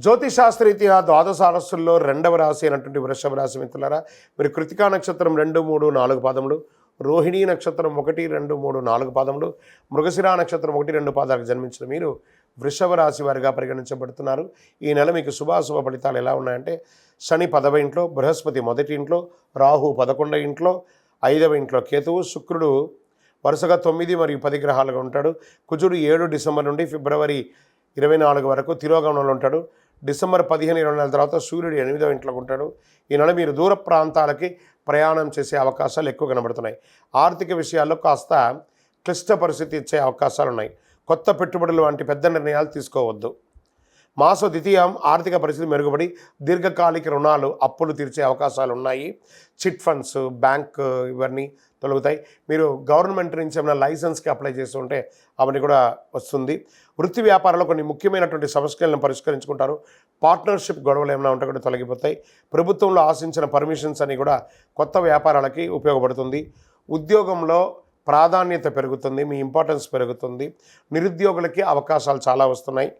జ్యోతిశాస్త్రరీత్యా ద్వాదశ రాశుల్లో రెండవ రాశి అయినటువంటి వృషభ రాశి మిత్రులారా, మీరు కృతికా నక్షత్రం 2, 3, 4 పాదములు, రోహిణీ నక్షత్రం 1, 2, 3, 4 పాదములు, మృగశిరా నక్షత్రం 1, 2 పాదాలకు జన్మించిన మీరు వృషభ రాశి వారిగా పరిగణించబడుతున్నారు. ఈ నెల మీకు శుభాశుభ ఫలితాలు ఎలా ఉన్నాయంటే, శని 10వ ఇంట్లో, బృహస్పతి 1వ ఇంట్లో, రాహు 11వ ఇంట్లో, 5వ ఇంట్లో కేతువు, శుక్రుడు వరుసగా 9 మరియు 10 గ్రహాలుగా ఉంటాడు. కుజుడు 7 డిసెంబర్ నుండి ఫిబ్రవరి 24 వరకు తిరోగమనంలో ఉంటాడు. డిసెంబర్ 15, 20 నెలల తర్వాత సూర్యుడు 8వ ఇంట్లోకి ఉంటాడు. ఈ నెల మీరు దూర ప్రాంతాలకి ప్రయాణం చేసే అవకాశాలు ఎక్కువ కనబడుతున్నాయి. ఆర్థిక విషయాల్లో కాస్త క్లిష్ట పరిస్థితి ఇచ్చే అవకాశాలు ఉన్నాయి. కొత్త పెట్టుబడులు వంటి పెద్ద నిర్ణయాలు తీసుకోవద్దు. మాస ద్వితీయం ఆర్థిక పరిస్థితి మెరుగుపడి దీర్ఘకాలిక రుణాలు, అప్పులు తీర్చే అవకాశాలు ఉన్నాయి. చిట్ ఫండ్స్, బ్యాంక్ ఇవన్నీ తొలగుతాయి. మీరు గవర్నమెంట్ నుంచి ఏమైనా లైసెన్స్కి అప్లై చేస్తుంటే అవన్నీ కూడా వస్తుంది. వృత్తి వ్యాపారాల్లో కొన్ని ముఖ్యమైనటువంటి సమస్యలను పరిష్కరించుకుంటారు. పార్ట్నర్షిప్ గొడవలు ఏమైనా ఉంటే కూడా తొలగిపోతాయి. ప్రభుత్వంలో ఆశించిన పర్మిషన్స్ అని కూడా కొత్త వ్యాపారాలకి ఉపయోగపడుతుంది. ఉద్యోగంలో ప్రాధాన్యత పెరుగుతుంది, మీ ఇంపార్టెన్స్ పెరుగుతుంది. నిరుద్యోగులకి అవకాశాలు చాలా వస్తున్నాయి.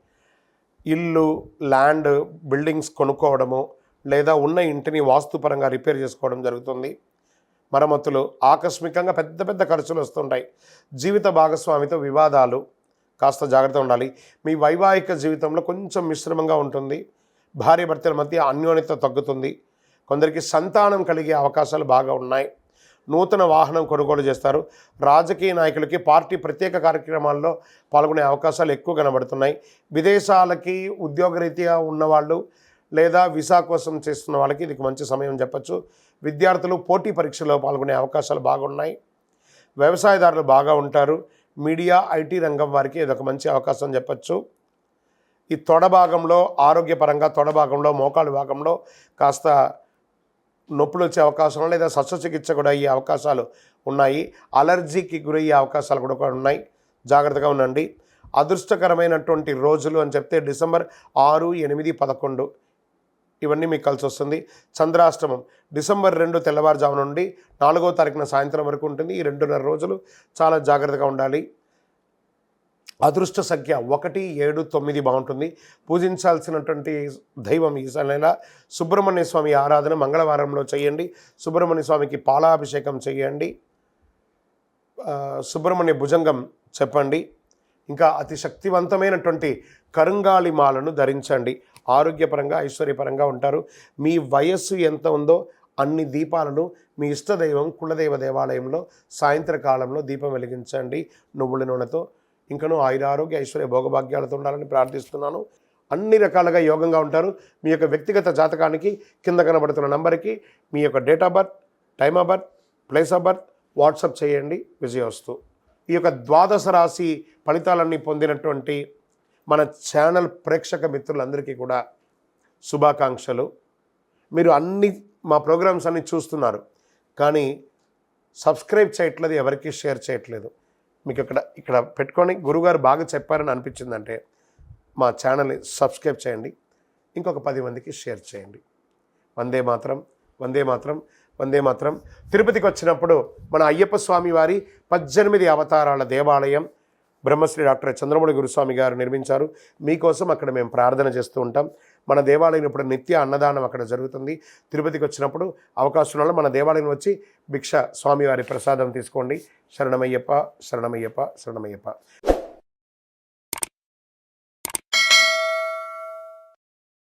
ఇల్లు, ల్యాండ్, బిల్డింగ్స్ కొనుక్కోవడము, లేదా ఉన్న ఇంటిని వాస్తుపరంగా రిపేర్ చేసుకోవడం జరుగుతుంది. మరమ్మతులు, ఆకస్మికంగా పెద్ద పెద్ద ఖర్చులు వస్తుంటాయి. జీవిత భాగస్వామితో వివాదాలు, కాస్త జాగ్రత్త ఉండాలి. మీ వైవాహిక జీవితంలో కొంచెం మిశ్రమంగా ఉంటుంది. భార్యాభర్తల మధ్య అన్యోన్యత తగ్గుతుంది. కొందరికి సంతానం కలిగే అవకాశాలు బాగా ఉన్నాయి. నూతన వాహనం కొనుగోలు చేస్తారు. రాజకీయ నాయకులకి పార్టీ ప్రత్యేక కార్యక్రమాల్లో పాల్గొనే అవకాశాలు ఎక్కువ కనబడుతున్నాయి. విదేశాలకి ఉద్యోగరీత్యా ఉన్నవాళ్ళు లేదా వీసా కోసం చేస్తున్న వాళ్ళకి ఇది మంచి సమయం చెప్పచ్చు. విద్యార్థులు పోటీ పరీక్షలో పాల్గొనే అవకాశాలు బాగున్నాయి. వ్యవసాయదారులు బాగా ఉంటారు. మీడియా, ఐటీ రంగం వారికి ఇదొక మంచి అవకాశం చెప్పచ్చు. ఈ తొడ భాగంలో ఆరోగ్యపరంగా తొడ భాగంలో మోకాలు భాగంలో కాస్త నొప్పులు వచ్చే అవకాశం లేదా శస్త్రచికిత్స కూడా అయ్యే అవకాశాలు ఉన్నాయి. అలర్జీకి గురయ్యే అవకాశాలు కూడా ఉన్నాయి. జాగ్రత్తగా ఉండండి. అదృష్టకరమైనటువంటి రోజులు అని చెప్తే డిసెంబర్ 6, 8, 11 ఇవన్నీ మీకు కలిసి వస్తుంది. చంద్రాష్టమం డిసెంబర్ 2 తెల్లవారుజాము నుండి 4వ తారీఖున సాయంత్రం వరకు ఉంటుంది. ఈ 2.5 రోజులు చాలా జాగ్రత్తగా ఉండాలి. అదృష్ట సంఖ్య 1, 7, 9 బాగుంటుంది. పూజించాల్సినటువంటి దైవం ఈ నెల సుబ్రహ్మణ్య స్వామి ఆరాధన మంగళవారంలో చేయండి. సుబ్రహ్మణ్య స్వామికి పాలాభిషేకం చేయండి. సుబ్రహ్మణ్య భుజంగం చెప్పండి. ఇంకా అతి శక్తివంతమైనటువంటి కరుంగాళి మాలను ధరించండి. ఆరోగ్యపరంగా ఐశ్వర్యపరంగా ఉంటారు. మీ వయస్సు ఎంత ఉందో అన్ని దీపాలను మీ ఇష్టదైవం కులదైవ దేవాలయంలో సాయంత్రకాలంలో దీపం వెలిగించండి నువ్వుల నూనెతో. ఇంకనూ ఆయురారోగ్య ఐశ్వర్య భోగభాగ్యాలతో ఉండాలని ప్రార్థిస్తున్నాను. అన్ని రకాలుగా యోగంగా ఉంటారు. మీ యొక్క వ్యక్తిగత జాతకానికి కింద కనబడుతున్న నంబర్కి మీ యొక్క date of birth, time of birth, place of birth WhatsApp చేయండి. విజయవస్తు. ఈ యొక్క ద్వాదశ రాశి ఫలితాలన్నీ పొందినటువంటి మన ఛానల్ ప్రేక్షక మిత్రులందరికీ కూడా శుభాకాంక్షలు. మీరు మా ప్రోగ్రామ్స్ అన్నీ చూస్తున్నారు, కానీ సబ్స్క్రైబ్ చేయట్లేదు, ఎవరికి షేర్ చేయట్లేదు. మీకు ఇక్కడ పెట్టుకొని గురుగారు బాగా చెప్పారని అనిపించిందంటే మా ఛానల్ని సబ్స్క్రైబ్ చేయండి. ఇంకొక 10 మందికి షేర్ చేయండి. వందే మాత్రం, వందే మాత్రం, వందే మాత్రం. తిరుపతికి వచ్చినప్పుడు మన అయ్యప్ప స్వామి వారి 18 అవతారాల దేవాలయం బ్రహ్మశ్రీ డాక్టర్ చంద్రమౌళి గురుస్వామి గారు నిర్మించారు. మీకోసం అక్కడ మేము ప్రార్థన చేస్తూ ఉంటాం. మన దేవాలయం ఇప్పుడు నిత్య అన్నదానం అక్కడ జరుగుతుంది. తిరుపతికి వచ్చినప్పుడు అవకాశం వల్ల మన దేవాలయం వచ్చి భిక్ష స్వామివారి ప్రసాదం తీసుకోండి. శరణమయ్యప్ప, శరణమయ్యప్ప, శరణమయ్యప్ప.